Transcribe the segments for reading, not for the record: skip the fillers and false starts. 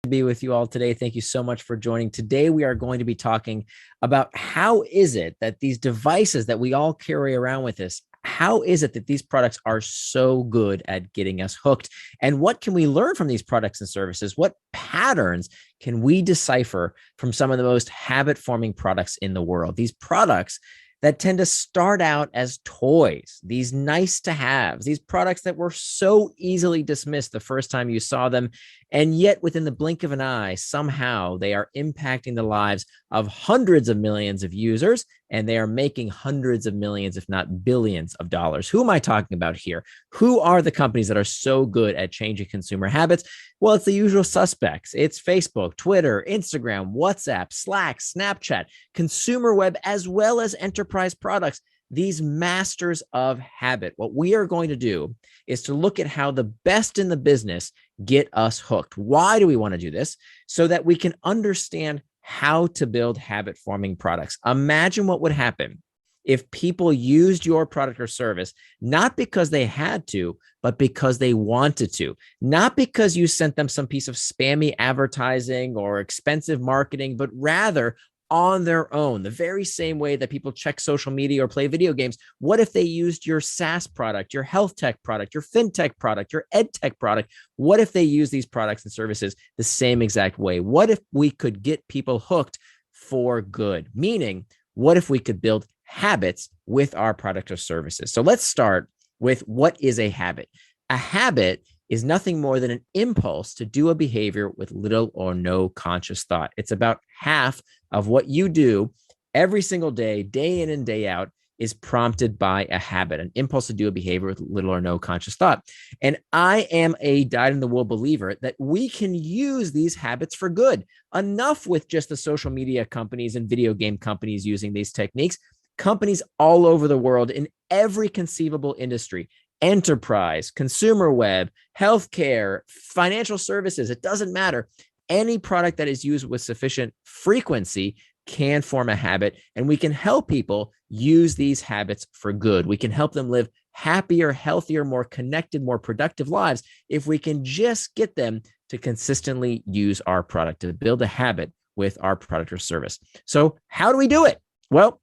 To be with you all today. Thank you so much for joining. Today, we are going to be talking about how is it that these devices that we all carry around with us, how is it that these products are so good at getting us hooked? And what can we learn from these products and services? What patterns can we decipher from some of the most habit-forming products in the world? These products that tend to start out as toys, these nice to haves, these products that were so easily dismissed the first time you saw them. And yet, within the blink of an eye, somehow they are impacting the lives of hundreds of millions of users, and they are making hundreds of millions, if not billions of dollars. Who am I talking about here? Who are the companies that are so good at changing consumer habits? Well, it's the usual suspects. It's Facebook, Twitter, Instagram, WhatsApp, Slack, Snapchat, consumer web, as well as enterprise products, these masters of habit. What we are going to do is to look at how the best in the business get us hooked. Why do we want to do this? So that we can understand how to build habit-forming products. Imagine what would happen if people used your product or service, not because they had to, but because they wanted to, not because you sent them some piece of spammy advertising or expensive marketing, but rather on their own, the very same way that people check social media or play video games. What if they used your SaaS product, your health tech product, your fintech product, your ed tech product? What if they use these products and services the same exact way? What if we could get people hooked for good? Meaning, what if we could build habits with our product or services? So let's start with what is a habit. A habit is nothing more than an impulse to do a behavior with little or no conscious thought. It's about half of what you do every single day, day in and day out, is prompted by a habit, an impulse to do a behavior with little or no conscious thought. And I am a dyed-in-the-wool believer that we can use these habits for good. Enough with just the social media companies and video game companies using these techniques. Companies all over the world in every conceivable industry, enterprise, consumer web, healthcare, financial services, it doesn't matter. Any product that is used with sufficient frequency can form a habit, and we can help people use these habits for good. We can help them live happier, healthier, more connected, more productive lives if we can just get them to consistently use our product, to build a habit with our product or service. So how do we do it? Well,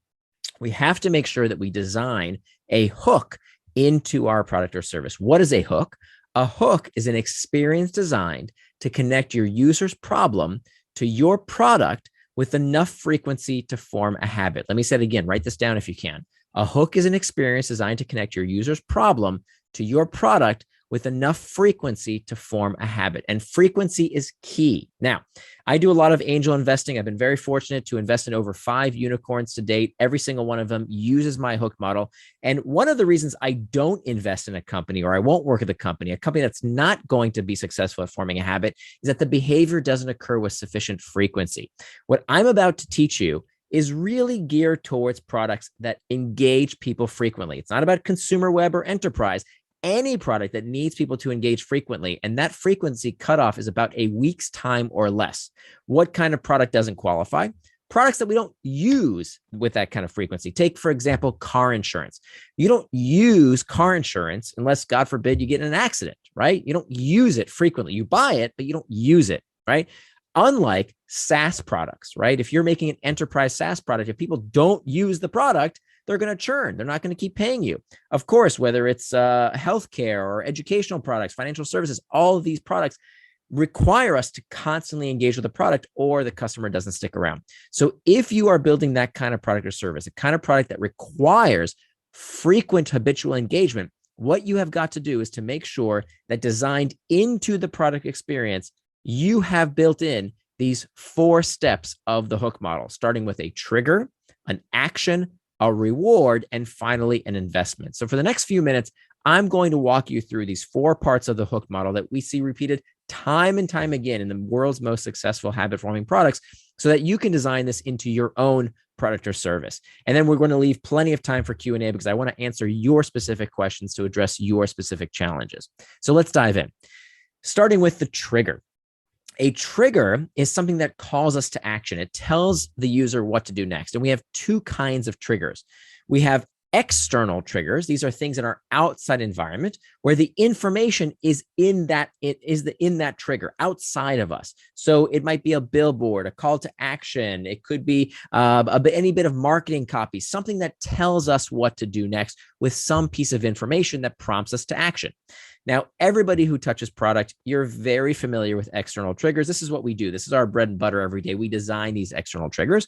we have to make sure that we design a hook into our product or service. What is a hook? A hook is an experience designed to connect your user's problem to your product with enough frequency to form a habit. Let me say it again. Write this down if you can. A hook is an experience designed to connect your user's problem to your product with enough frequency to form a habit. And frequency is key. Now, I do a lot of angel investing. I've been very fortunate to invest in over 5 unicorns to date. Every single one of them uses my hook model. And one of the reasons I don't invest in a company, or I won't work at a company that's not going to be successful at forming a habit, is that the behavior doesn't occur with sufficient frequency. What I'm about to teach you is really geared towards products that engage people frequently. It's not about consumer web or enterprise. Any product that needs people to engage frequently, and that frequency cutoff is about a week's time or less. What kind of product doesn't qualify? Products that we don't use with that kind of frequency. Take, for example, car insurance. You don't use car insurance unless, God forbid, you get in an accident, right? You don't use it frequently. You buy it, but you don't use it, right? Unlike SaaS products, right? If you're making an enterprise SaaS product, if people don't use the product, they're going to churn. They're not going to keep paying you. Of course, whether it's healthcare or educational products, financial services, all of these products require us to constantly engage with the product or the customer doesn't stick around. So if you are building that kind of product or service, a kind of product that requires frequent habitual engagement, what you have got to do is to make sure that designed into the product experience, you have built in these 4 steps of the hook model, starting with a trigger, an action, a reward, and finally an investment. So for the next few minutes, I'm going to walk you through these 4 parts of the hook model that we see repeated time and time again in the world's most successful habit-forming products so that you can design this into your own product or service. And then we're going to leave plenty of time for Q&A because I want to answer your specific questions to address your specific challenges. So let's dive in. Starting with the trigger. A trigger is something that calls us to action. It tells the user what to do next. And we have 2 kinds of triggers. We have External triggers, these are things in our outside environment where the information is in that trigger outside of us. So it might be a billboard, a call to action. It could be any bit of marketing copy, something that tells us what to do next with some piece of information that prompts us to action. Now, everybody who touches product, you're very familiar with external triggers. This is what we do. This is our bread and butter every day. We design these external triggers.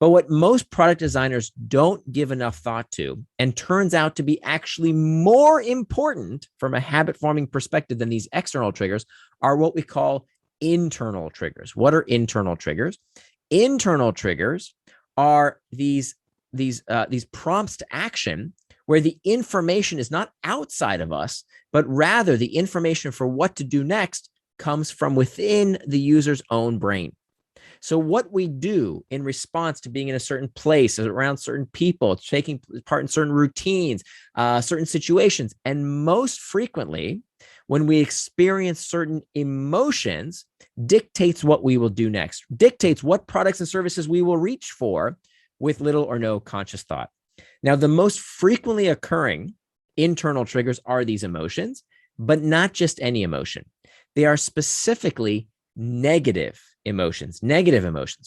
But what most product designers don't give enough thought to, and turns out to be actually more important from a habit forming perspective than these external triggers, are what we call internal triggers. What are internal triggers? Internal triggers are these prompts to action where the information is not outside of us, but rather the information for what to do next comes from within the user's own brain. So what we do in response to being in a certain place, around certain people, taking part in certain routines, certain situations, and most frequently, when we experience certain emotions, dictates what we will do next, dictates what products and services we will reach for with little or no conscious thought. Now, the most frequently occurring internal triggers are these emotions, but not just any emotion. They are specifically negative emotions.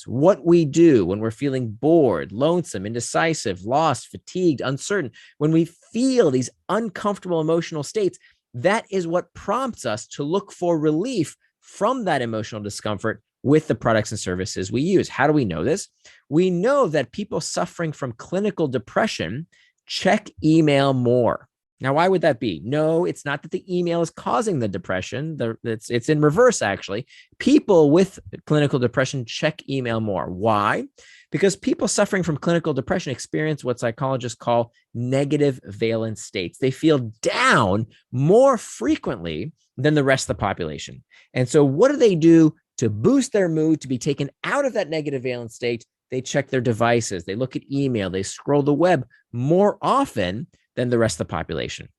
What we do when we're feeling bored, lonesome, indecisive, lost, fatigued, uncertain, when we feel these uncomfortable emotional states, that is what prompts us to look for relief from that emotional discomfort with the products and services we use. How do we know this? We know that people suffering from clinical depression check email more. Now, why would that be? No, it's not that the email is causing the depression. It's in reverse, actually. People with clinical depression check email more. Why? Because people suffering from clinical depression experience what psychologists call negative valence states. They feel down more frequently than the rest of the population. And so what do they do to boost their mood, to be taken out of that negative valence state? They check their devices. They look at email. They scroll the web more often than the rest of the population.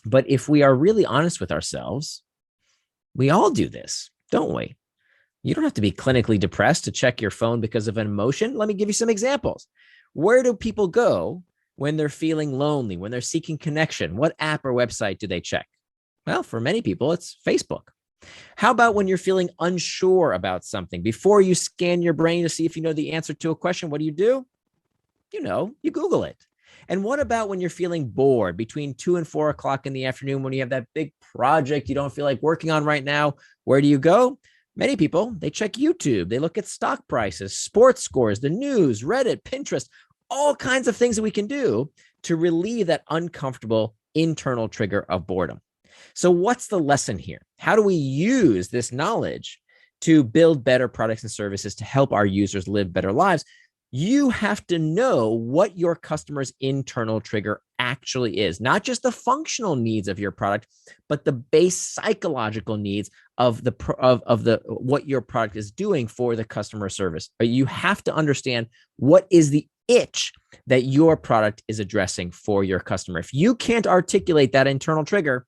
But if we are really honest with ourselves, we all do this, don't we? You don't have to be clinically depressed to check your phone because of an emotion. Let me give you some examples. Where do people go when they're feeling lonely, when they're seeking connection? What app or website do they check? Well, for many people, it's Facebook. How about when you're feeling unsure about something? Before you scan your brain to see if you know the answer to a question, what do? You Google it. And what about when you're feeling bored between 2 and 4 o'clock in the afternoon, when you have that big project you don't feel like working on right now? Where do you go? Many people, they check YouTube. They look at stock prices, sports scores, the news, Reddit, Pinterest, all kinds of things that we can do to relieve that uncomfortable internal trigger of boredom. So what's the lesson here? How do we use this knowledge to build better products and services to help our users live better lives? You have to know what your customer's internal trigger actually is, not just the functional needs of your product, but the base psychological needs of what your product is doing for the customer service. You have to understand what is the itch that your product is addressing for your customer. If you can't articulate that internal trigger,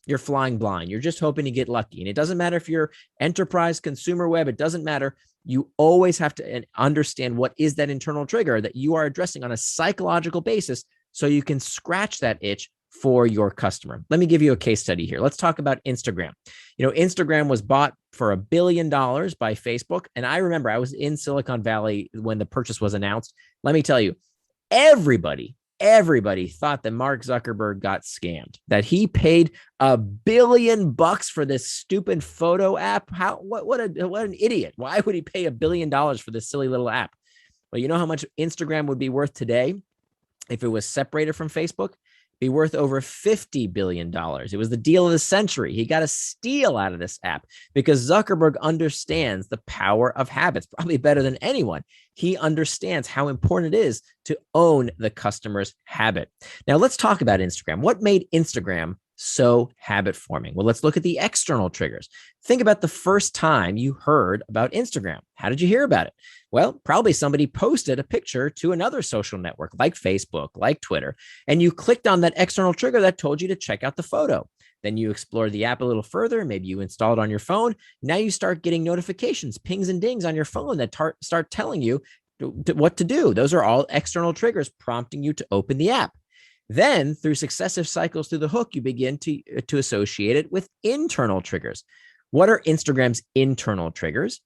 you're flying blind. You're just hoping to get lucky. And it doesn't matter if you're enterprise, consumer web, it doesn't matter. You always have to understand what is that internal trigger that you are addressing on a psychological basis so you can scratch that itch for your customer. Let me give you a case study here. Let's talk about Instagram. Instagram was bought for $1 billion by Facebook. And I remember I was in Silicon Valley when the purchase was announced. Let me tell you, everybody thought that Mark Zuckerberg got scammed, that he paid $1 billion for this stupid photo app. What an idiot. Why would he pay $1 billion for this silly little app? Well, you know how much Instagram would be worth today if it was separated from Facebook? Be worth over $50 billion. It was the deal of the century. He got a steal out of this app because Zuckerberg understands the power of habits, probably better than anyone. He understands how important it is to own the customer's habit. Now, let's talk about Instagram. What made Instagram so habit forming? Well, let's look at the external triggers. Think about the first time you heard about Instagram. How did you hear about it? Well, probably somebody posted a picture to another social network like Facebook, like Twitter, and you clicked on that external trigger that told you to check out the photo. Then you explore the app a little further. Maybe you install it on your phone. Now you start getting notifications, pings and dings on your phone that start telling you what to do. Those are all external triggers prompting you to open the app. Then through successive cycles through the hook, you begin to associate it with internal triggers. What are Instagram's internal triggers?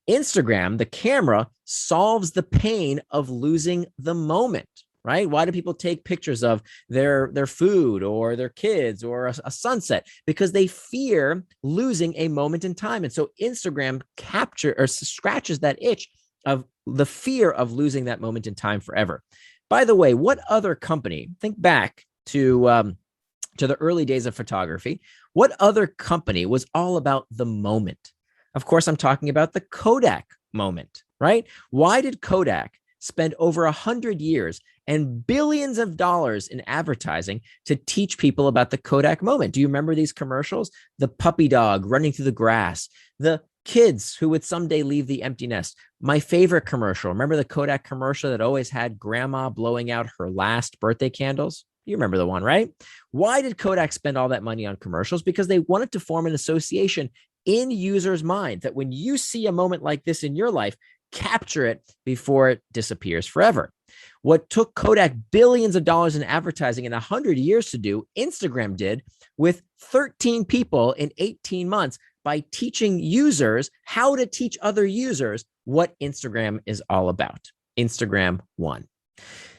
Instagram, the camera, solves the pain of losing the moment, right? Why do people take pictures of their food or their kids or a sunset? Because they fear losing a moment in time. And so Instagram captures or scratches that itch of the fear of losing that moment in time forever. By the way, what other company, think back to the early days of photography, what other company was all about the moment? Of course, I'm talking about the Kodak moment, right? Why did Kodak spend over 100 years and billions of dollars in advertising to teach people about the Kodak moment? Do you remember these commercials? The puppy dog running through the grass, the kids who would someday leave the empty nest. My favorite commercial, remember the Kodak commercial that always had grandma blowing out her last birthday candles? You remember the one, right? Why did Kodak spend all that money on commercials? Because they wanted to form an association in users' mind that when you see a moment like this in your life, capture it before it disappears forever. What took Kodak billions of dollars in advertising in 100 years to do, Instagram did with 13 people in 18 months by teaching users how to teach other users what Instagram is all about. Instagram won.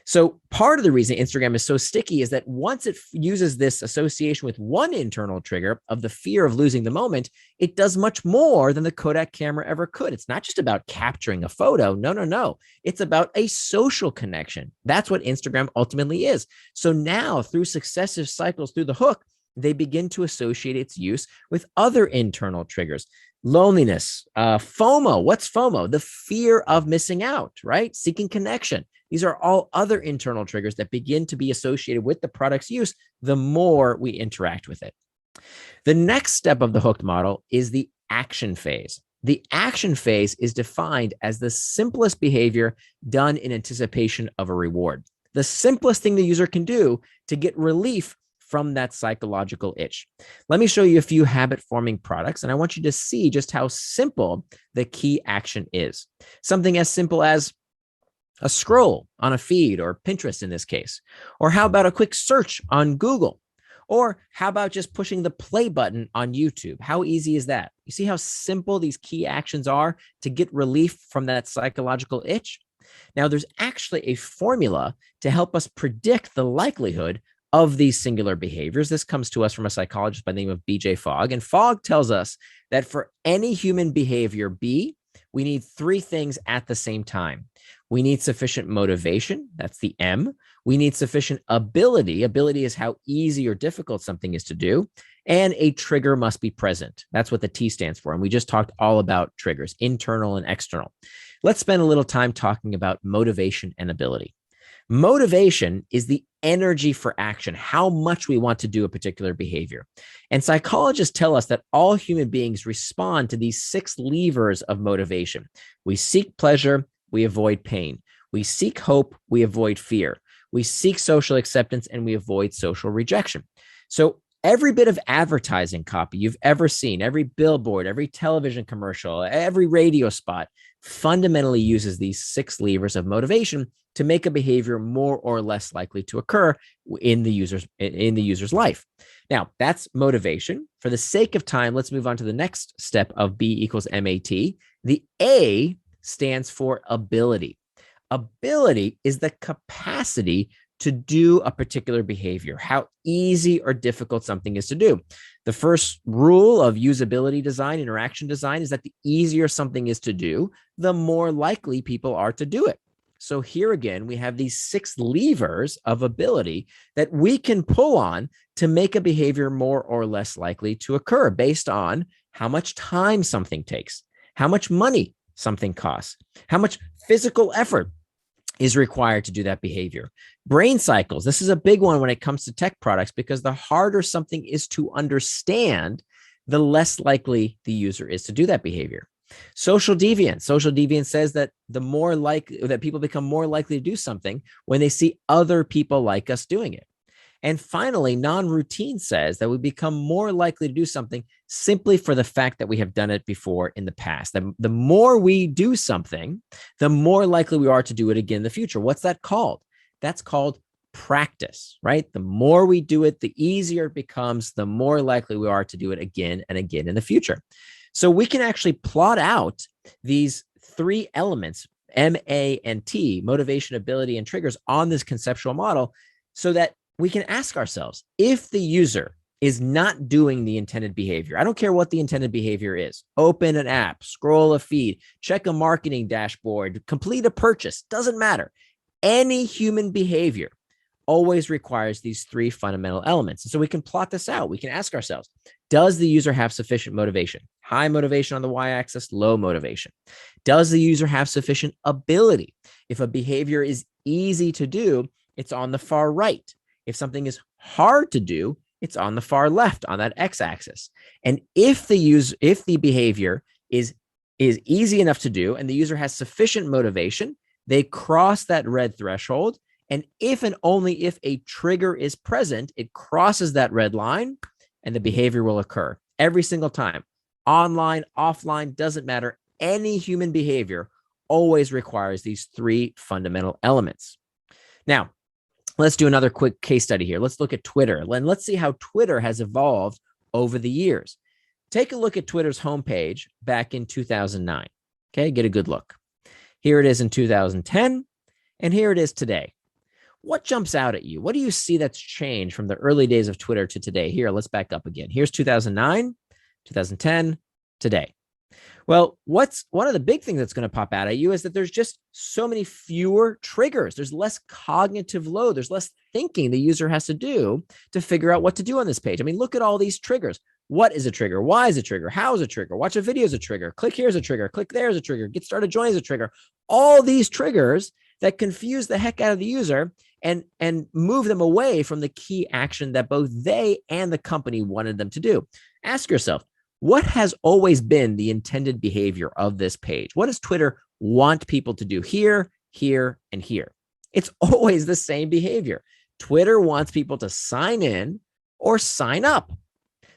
So part of the reason Instagram is so sticky is that once it uses this association with one internal trigger of the fear of losing the moment, it does much more than the Kodak camera ever could. It's not just about capturing a photo. No. It's about a social connection. That's what Instagram ultimately is. So now through successive cycles through the hook, they begin to associate its use with other internal triggers. Loneliness, FOMO. What's FOMO? The fear of missing out, right? Seeking connection. These are all other internal triggers that begin to be associated with the product's use the more we interact with it. The next step of the hooked model is the action phase. The action phase is defined as the simplest behavior done in anticipation of a reward. The simplest thing the user can do to get relief from that psychological itch. Let me show you a few habit-forming products, and I want you to see just how simple the key action is. Something as simple as a scroll on a feed or Pinterest in this case. Or how about a quick search on Google? Or how about just pushing the play button on YouTube? How easy is that? You see how simple these key actions are to get relief from that psychological itch? Now, there's actually a formula to help us predict the likelihood of these singular behaviors. This comes to us from a psychologist by the name of BJ Fogg. And Fogg tells us that for any human behavior B, we need three things at the same time. We need sufficient motivation. That's the M. We need sufficient ability. Ability is how easy or difficult something is to do. And a trigger must be present. That's what the T stands for. And we just talked all about triggers, internal and external. Let's spend a little time talking about motivation and ability. Motivation is the energy for action, how much we want to do a particular behavior. And psychologists tell us that all human beings respond to these 6 levers of motivation. We seek pleasure, we avoid pain. We seek hope, we avoid fear. We seek social acceptance, and we avoid social rejection. So every bit of advertising copy you've ever seen, every billboard, every television commercial, every radio spot fundamentally uses these 6 levers of motivation to make a behavior more or less likely to occur in the user's life. Now, that's motivation. For the sake of time, let's move on to the next step of B equals MAT. The A stands for ability. Ability is the capacity to do a particular behavior, how easy or difficult something is to do. The first rule of usability design, interaction design, is that the easier something is to do, the more likely people are to do it. So here again, we have these 6 levers of ability that we can pull on to make a behavior more or less likely to occur based on how much time something takes, how much money something costs, how much physical effort is required to do that behavior. Brain cycles. This is a big one when it comes to tech products because the harder something is to understand, the less likely the user is to do that behavior. Social deviance. Social deviance says that that people become more likely to do something when they see other people like us doing it. And finally, non-routine says that we become more likely to do something simply for the fact that we have done it before in the past. The more we do something, the more likely we are to do it again in the future. What's that called? That's called practice, right? The more we do it, the easier it becomes, the more likely we are to do it again and again in the future. So we can actually plot out these three elements, M, A, and T, motivation, ability, and triggers, on this conceptual model, so that we can ask ourselves, if the user is not doing the intended behavior, I don't care what the intended behavior is, open an app, scroll a feed, check a marketing dashboard, complete a purchase, doesn't matter. Any human behavior always requires these three fundamental elements. And so we can plot this out. We can ask ourselves, does the user have sufficient motivation? High motivation on the y-axis, low motivation. Does the user have sufficient ability? If a behavior is easy to do, it's on the far right. If something is hard to do, it's on the far left on that x-axis. And if the behavior is easy enough to do and the user has sufficient motivation, they cross that red threshold. And if and only if a trigger is present, it crosses that red line and the behavior will occur every single time. Online, offline, doesn't matter. Any human behavior always requires these three fundamental elements. Now, let's do another quick case study here. Let's look at Twitter. And let's see how Twitter has evolved over the years. Take a look at Twitter's homepage back in 2009. Okay, get a good look. Here it is in 2010, and here it is today. What jumps out at you? What do you see that's changed from the early days of Twitter to today? Here, let's back up again. Here's 2009, 2010, today. Well, what's one of the big things that's going to pop out at you is that there's just so many fewer triggers. There's less cognitive load. There's less thinking the user has to do to figure out what to do on this page. I mean, look at all these triggers. What is a trigger? Why is a trigger? How is a trigger? Watch a video is a trigger. Click here is a trigger. Click there is a trigger. Get started join is a trigger. All these triggers that confuse the heck out of the user and move them away from the key action that both they and the company wanted them to do. Ask yourself, what has always been the intended behavior of this page? What does Twitter want people to do here, here, and here? It's always the same behavior. Twitter wants people to sign in or sign up.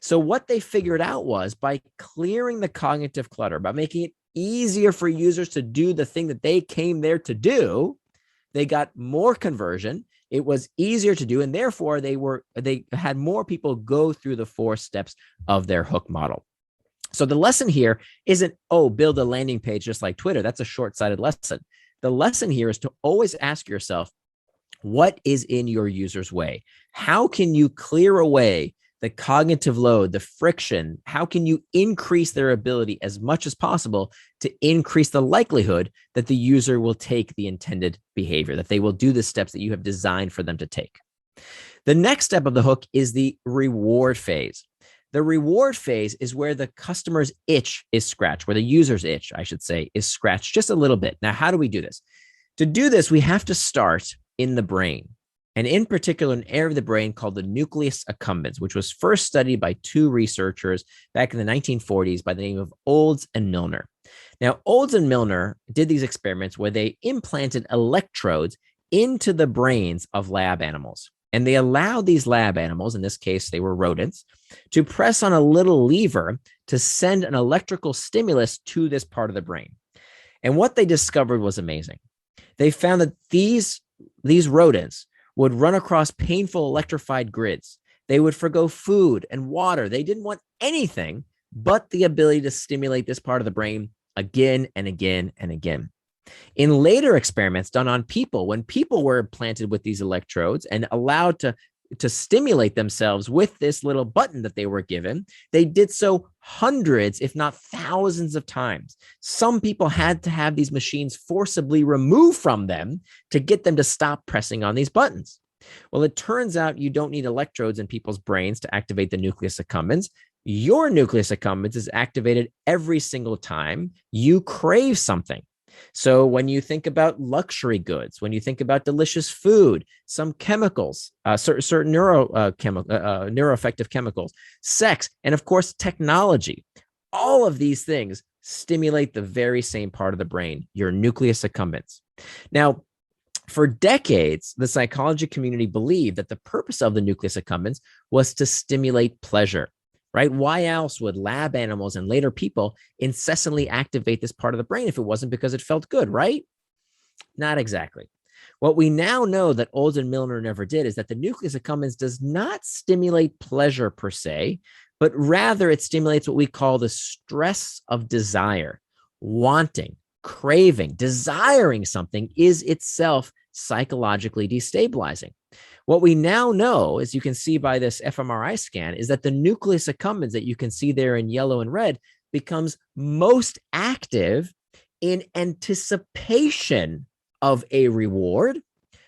So what they figured out was, by clearing the cognitive clutter, by making it easier for users to do the thing that they came there to do, they got more conversion. It was easier to do, and therefore they had more people go through the 4 steps of their hook model. So the lesson here isn't, oh, build a landing page just like Twitter. That's a short-sighted lesson. The lesson here is to always ask yourself, what is in your user's way? How can you clear away the cognitive load, the friction? How can you increase their ability as much as possible to increase the likelihood that the user will take the intended behavior, that they will do the steps that you have designed for them to take? The next step of the hook is the reward phase. The reward phase is where the customer's itch is scratched, where the user's itch, I should say, is scratched just a little bit. Now, how do we do this? To do this, we have to start in the brain, and in particular, an area of the brain called the nucleus accumbens, which was first studied by 2 researchers back in the 1940s by the name of Olds and Milner. Now, Olds and Milner did these experiments where they implanted electrodes into the brains of lab animals. And they allowed these lab animals, in this case, they were rodents, to press on a little lever to send an electrical stimulus to this part of the brain. And what they discovered was amazing. They found that these rodents would run across painful electrified grids. They would forgo food and water. They didn't want anything but the ability to stimulate this part of the brain again and again and again. In later experiments done on people, when people were implanted with these electrodes and allowed to stimulate themselves with this little button that they were given, they did so hundreds, if not thousands of times. Some people had to have these machines forcibly removed from them to get them to stop pressing on these buttons. Well, it turns out you don't need electrodes in people's brains to activate the nucleus accumbens. Your nucleus accumbens is activated every single time you crave something. So when you think about luxury goods, when you think about delicious food, some chemicals, certain neuroaffective chemicals, sex, and of course, technology, all of these things stimulate the very same part of the brain, your nucleus accumbens. Now, for decades, the psychology community believed that the purpose of the nucleus accumbens was to stimulate pleasure. Right? Why else would lab animals and later people incessantly activate this part of the brain if it wasn't because it felt good, right? Not exactly. What we now know that Olds and Milner never did is that the nucleus accumbens does not stimulate pleasure per se, but rather it stimulates what we call the stress of desire. Wanting, craving, desiring something is itself psychologically destabilizing. What we now know, as you can see by this fMRI scan, is that the nucleus accumbens that you can see there in yellow and red becomes most active in anticipation of a reward.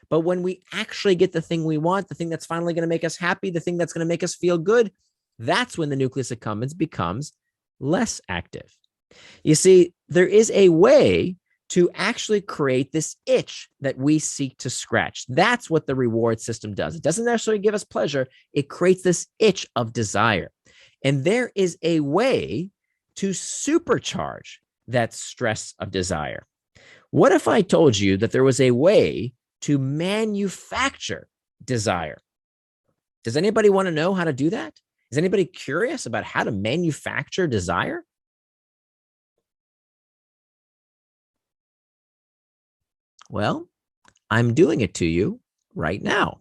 But when we actually get the thing we want, the thing that's finally going to make us happy, the thing that's going to make us feel good, that's when the nucleus accumbens becomes less active. You see, there is a way to actually create this itch that we seek to scratch. That's what the reward system does. It doesn't necessarily give us pleasure. It creates this itch of desire. And there is a way to supercharge that stress of desire. What if I told you that there was a way to manufacture desire? Does anybody want to know how to do that? Is anybody curious about how to manufacture desire? Well, I'm doing it to you right now,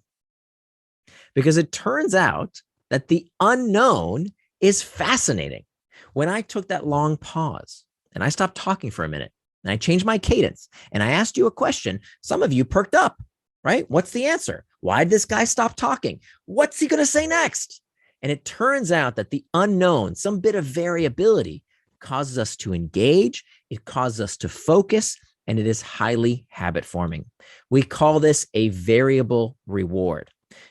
because it turns out that the unknown is fascinating. When I took that long pause and I stopped talking for a minute and I changed my cadence and I asked you a question, some of you perked up, right? What's the answer? Why did this guy stop talking? What's he going to say next? And it turns out that the unknown, some bit of variability, causes us to engage, it causes us to focus, and it is highly habit forming. We call this a variable reward.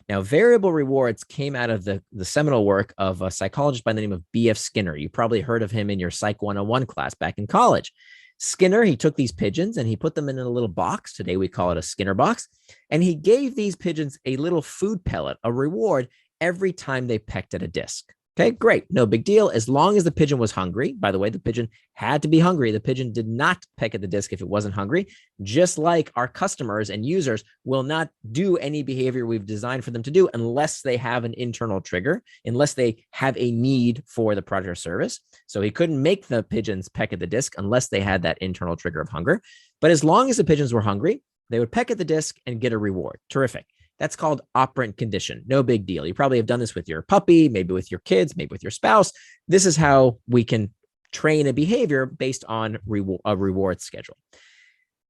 Now, variable rewards came out of the seminal work of a psychologist by the name of B.F. Skinner. You probably heard of him in your Psych 101 class back in college. Skinner, he took these pigeons and he put them in a little box. Today we call it a Skinner box. And he gave these pigeons a little food pellet, a reward, every time they pecked at a disc. Okay, great. No big deal. As long as the pigeon was hungry. By the way, the pigeon had to be hungry. The pigeon did not peck at the disc if it wasn't hungry, just like our customers and users will not do any behavior we've designed for them to do unless they have an internal trigger, unless they have a need for the product or service. So he couldn't make the pigeons peck at the disc unless they had that internal trigger of hunger. But as long as the pigeons were hungry, they would peck at the disc and get a reward. Terrific. That's called operant condition. No big deal. You probably have done this with your puppy, maybe with your kids, maybe with your spouse. This is how we can train a behavior based on a reward schedule.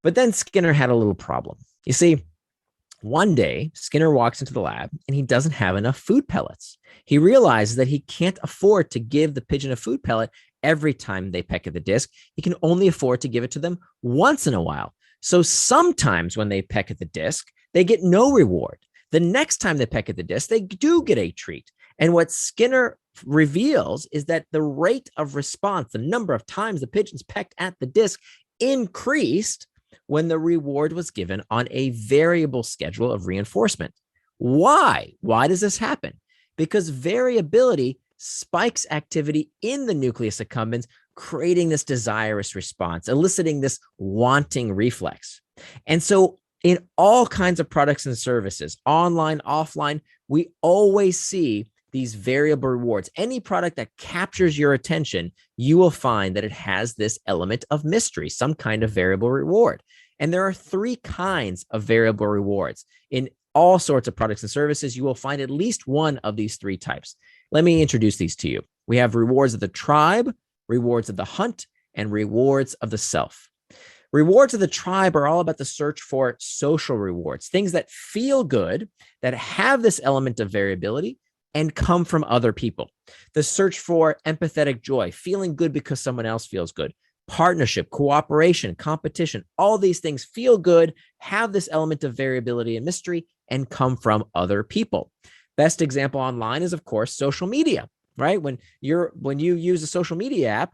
But then Skinner had a little problem. You see, one day, Skinner walks into the lab and he doesn't have enough food pellets. He realizes that he can't afford to give the pigeon a food pellet every time they peck at the disc. He can only afford to give it to them once in a while. So sometimes when they peck at the disc, they get no reward. The next time they peck at the disc, they do get a treat. And what Skinner reveals is that the rate of response, the number of times the pigeons pecked at the disc, increased when the reward was given on a variable schedule of reinforcement. Why? Why does this happen? Because variability spikes activity in the nucleus accumbens, creating this desirous response, eliciting this wanting reflex. And so in all kinds of products and services, online, offline, we always see these variable rewards. Any product that captures your attention, you will find that it has this element of mystery, some kind of variable reward. And there are three kinds of variable rewards. In all sorts of products and services, you will find at least one of these three types. Let me introduce these to you. We have rewards of the tribe, rewards of the hunt, and rewards of the self. Rewards of the tribe are all about the search for social rewards, things that feel good, that have this element of variability, and come from other people. The search for empathetic joy, feeling good because someone else feels good, partnership, cooperation, competition, all these things feel good, have this element of variability and mystery, and come from other people. Best example online is, of course, social media, right? When you use a social media app,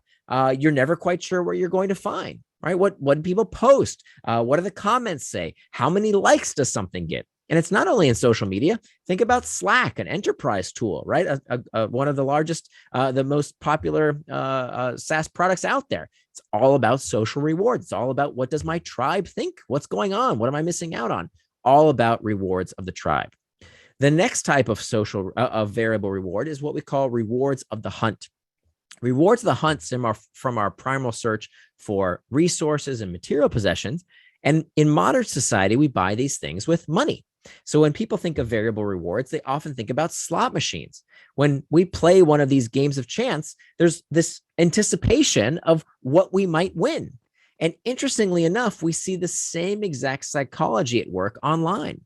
you're never quite sure what you're going to find. Right? What do people post? What do the comments say? How many likes does something get? And it's not only in social media. Think about Slack, an enterprise tool, right? One of the largest, the most popular SaaS products out there. It's all about social rewards. It's all about, what does my tribe think? What's going on? What am I missing out on? All about rewards of the tribe. The next type of of variable reward is what we call rewards of the hunt. Rewards of the hunt stem from our primal search for resources and material possessions. And in modern society, we buy these things with money. So when people think of variable rewards, they often think about slot machines. When we play one of these games of chance, there's this anticipation of what we might win. And interestingly enough, we see the same exact psychology at work online.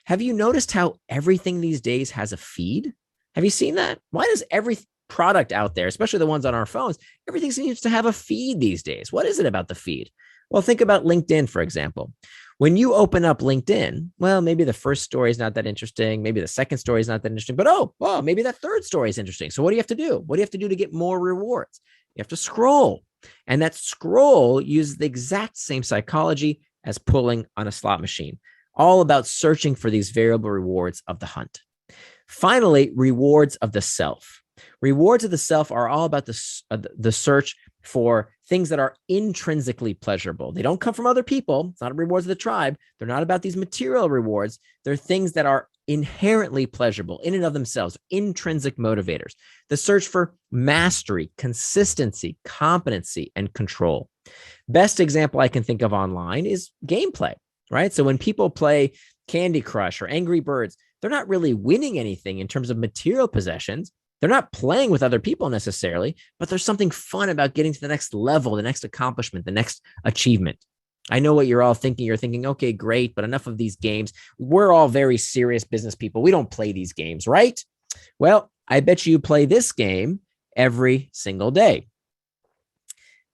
Have you noticed how everything these days has a feed? Have you seen that? Why does every product out there, especially the ones on our phones, everything seems to have a feed these days? What is it about the feed? Well, think about LinkedIn, for example. When you open up LinkedIn, well, maybe the first story is not that interesting. Maybe the second story is not that interesting, but maybe that third story is interesting. So what do you have to do? What do you have to do to get more rewards? You have to scroll. And that scroll uses the exact same psychology as pulling on a slot machine, all about searching for these variable rewards of the hunt. Finally, rewards of the self. Rewards of the self are all about the search for things that are intrinsically pleasurable. They don't come from other people. It's not rewards of the tribe. They're not about these material rewards. They're things that are inherently pleasurable in and of themselves, intrinsic motivators. The search for mastery, consistency, competency, and control. Best example I can think of online is gameplay, right? So when people play Candy Crush or Angry Birds, they're not really winning anything in terms of material possessions. They're not playing with other people necessarily, but there's something fun about getting to the next level, the next accomplishment, the next achievement. I know what you're all thinking. You're thinking, okay, great, but enough of these games. We're all very serious business people. We don't play these games, right? Well, I bet you play this game every single day.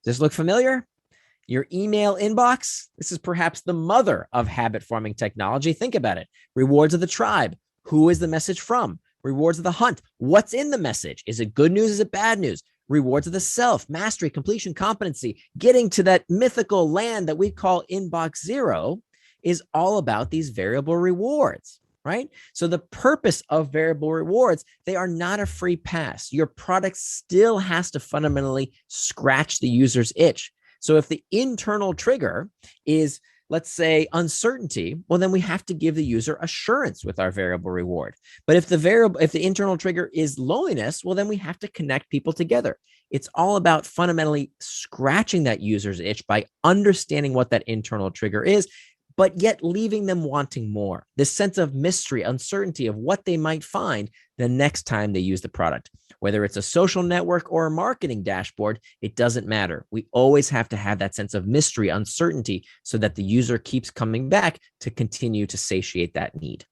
Does this look familiar? Your email inbox. This is perhaps the mother of habit forming technology. Think about it. Rewards of the tribe. Who is the message from? Rewards of the hunt. What's in the message? Is it good news? Is it bad news? Rewards of the self, mastery, completion, competency, getting to that mythical land that we call inbox zero is all about these variable rewards, right? So the purpose of variable rewards, they are not a free pass. Your product still has to fundamentally scratch the user's itch. So if the internal trigger is, let's say, uncertainty, well, then we have to give the user assurance with our variable reward. But if the internal trigger is loneliness, well, then we have to connect people together. It's all about fundamentally scratching that user's itch by understanding what that internal trigger is, but yet leaving them wanting more. This sense of mystery, uncertainty of what they might find the next time they use the product. Whether it's a social network or a marketing dashboard, it doesn't matter. We always have to have that sense of mystery, uncertainty, so that the user keeps coming back to continue to satiate that need.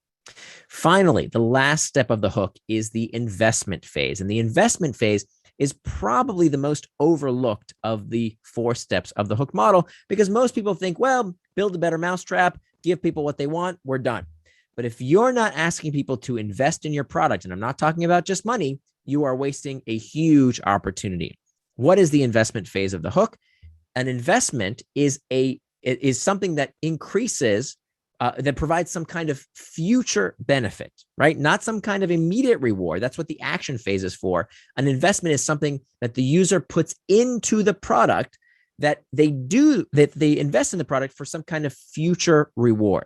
Finally, the last step of the hook is the investment phase. And the investment phase is probably the most overlooked of the 4 steps of the hook model, because most people think, well, build a better mousetrap, give people what they want, we're done. But if you're not asking people to invest in your product, and I'm not talking about just money, you are wasting a huge opportunity. What is the investment phase of the hook? An investment is something that increases, that provides some kind of future benefit, right? Not some kind of immediate reward. That's what the action phase is for. An investment is something that the user puts into the product that they invest in the product for some kind of future reward.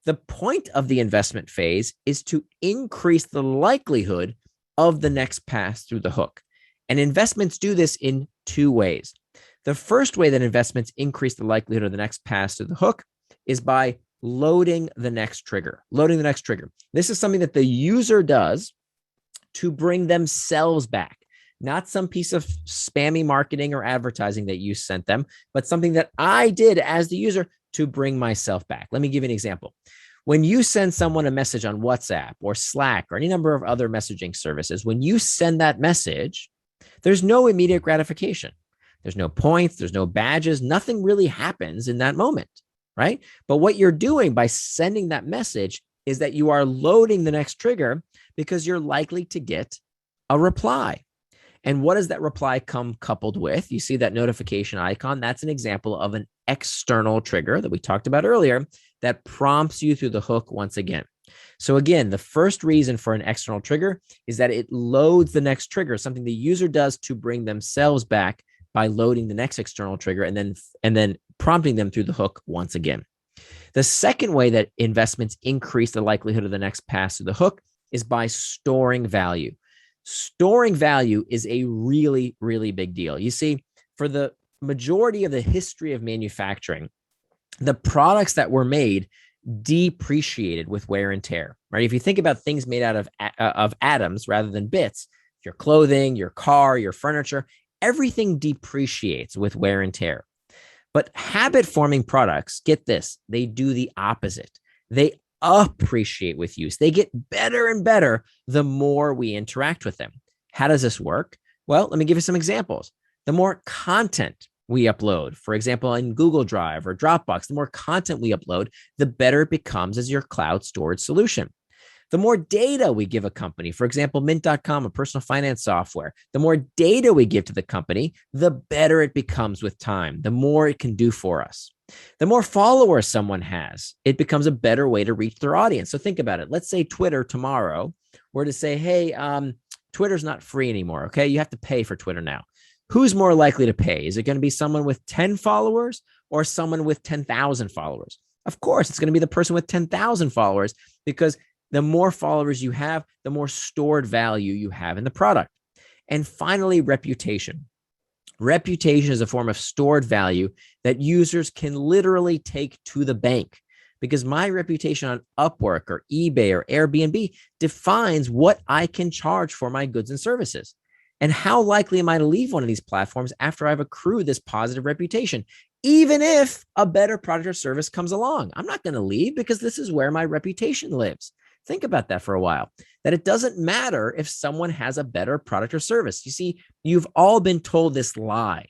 The point of the investment phase is to increase the likelihood of the next pass through the hook. And investments do this in 2 ways. The first way that investments increase the likelihood of the next pass through the hook is by loading the next trigger. This is something that the user does to bring themselves back, not some piece of spammy marketing or advertising that you sent them, but something that I did as the user to bring myself back. Let me give you an example. When you send someone a message on WhatsApp or Slack or any number of other messaging services, when you send that message, there's no immediate gratification. There's no points, there's no badges, nothing really happens in that moment, right? But what you're doing by sending that message is that you are loading the next trigger because you're likely to get a reply. And what does that reply come coupled with? You see that notification icon? That's an example of an external trigger that we talked about earlier that prompts you through the hook once again. So again, the first reason for an external trigger is that it loads the next trigger, something the user does to bring themselves back by loading the next external trigger and then prompting them through the hook once again. The second way that investments increase the likelihood of the next pass through the hook is by storing value. Storing value is a really, really big deal. You see, for the majority of the history of manufacturing, the products that were made depreciated with wear and tear, right? If you think about things made out of atoms rather than bits, your clothing, your car, your furniture, everything depreciates with wear and tear. But habit forming products, get this, they do the opposite. They appreciate with use. They get better and better the more we interact with them. How does this work? Well, let me give you some examples. The more content we upload, for example, in Google Drive or Dropbox, the more content we upload, the better it becomes as your cloud storage solution. The more data we give a company, for example, Mint.com, a personal finance software, the more data we give to the company, the better it becomes with time, the more it can do for us. The more followers someone has, it becomes a better way to reach their audience. So think about it. Let's say Twitter tomorrow were to say, hey, Twitter's not free anymore. Okay. You have to pay for Twitter now. Who's more likely to pay? Is it going to be someone with 10 followers or someone with 10,000 followers? Of course, it's going to be the person with 10,000 followers, because the more followers you have, the more stored value you have in the product. And finally, reputation. Reputation is a form of stored value that users can literally take to the bank, because my reputation on Upwork or eBay or Airbnb defines what I can charge for my goods and services. And how likely am I to leave one of these platforms after I've accrued this positive reputation? Even if a better product or service comes along, I'm not going to leave, because this is where my reputation lives. Think about that for a while, that it doesn't matter if someone has a better product or service. You see, you've all been told this lie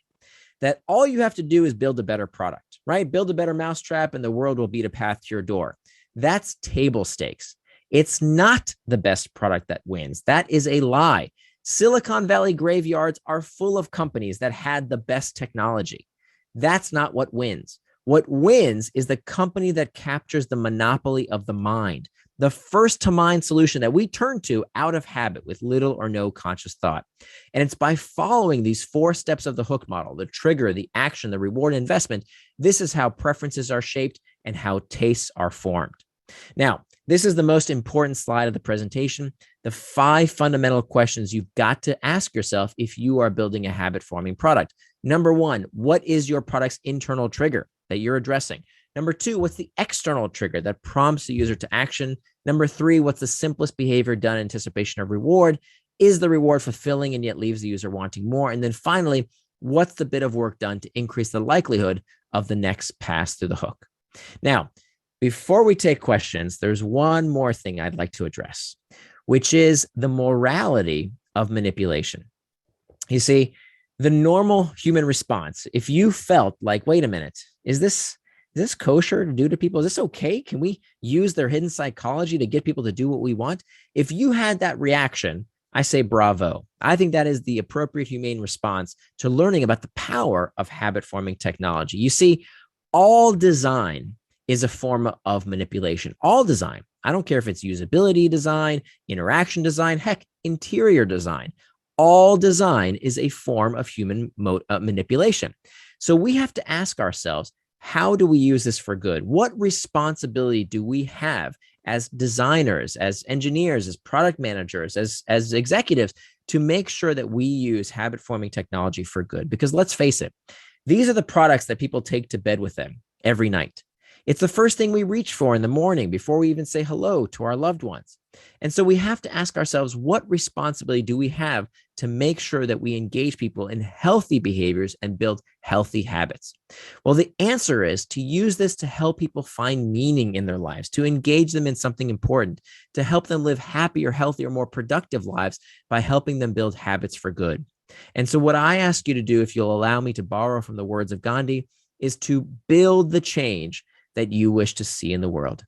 that all you have to do is build a better product, right? Build a better mousetrap and the world will beat a path to your door. That's table stakes. It's not the best product that wins. That is a lie. Silicon Valley graveyards are full of companies that had the best technology. That's not what wins. What wins is the company that captures the monopoly of the mind, the first to mind solution that we turn to out of habit with little or no conscious thought. And it's by following these 4 steps of the hook model: the trigger, the action, the reward, and investment. This is how preferences are shaped and how tastes are formed. Now, this is the most important slide of the presentation. The 5 fundamental questions you've got to ask yourself if you are building a habit forming product. Number 1, what is your product's internal trigger that you're addressing? Number 2, what's the external trigger that prompts the user to action? Number 3, what's the simplest behavior done in anticipation of reward? Is the reward fulfilling and yet leaves the user wanting more? And then finally, what's the bit of work done to increase the likelihood of the next pass through the hook? Now, before we take questions, there's one more thing I'd like to address, which is the morality of manipulation. You see, the normal human response, if you felt like, wait a minute, is this kosher to do to people? Is this okay? Can we use their hidden psychology to get people to do what we want? If you had that reaction, I say bravo. I think that is the appropriate humane response to learning about the power of habit forming technology. You see, all design is a form of manipulation. All design. I don't care if it's usability design, interaction design, heck, interior design. All design is a form of human manipulation. So we have to ask ourselves, how do we use this for good? What responsibility do we have as designers, as engineers, as product managers, as executives, to make sure that we use habit-forming technology for good? Because let's face it, these are the products that people take to bed with them every night. It's the first thing we reach for in the morning before we even say hello to our loved ones. And so we have to ask ourselves, what responsibility do we have to make sure that we engage people in healthy behaviors and build healthy habits? Well, the answer is to use this to help people find meaning in their lives, to engage them in something important, to help them live happier, healthier, more productive lives by helping them build habits for good. And so what I ask you to do, if you'll allow me to borrow from the words of Gandhi, is to build the change that you wish to see in the world.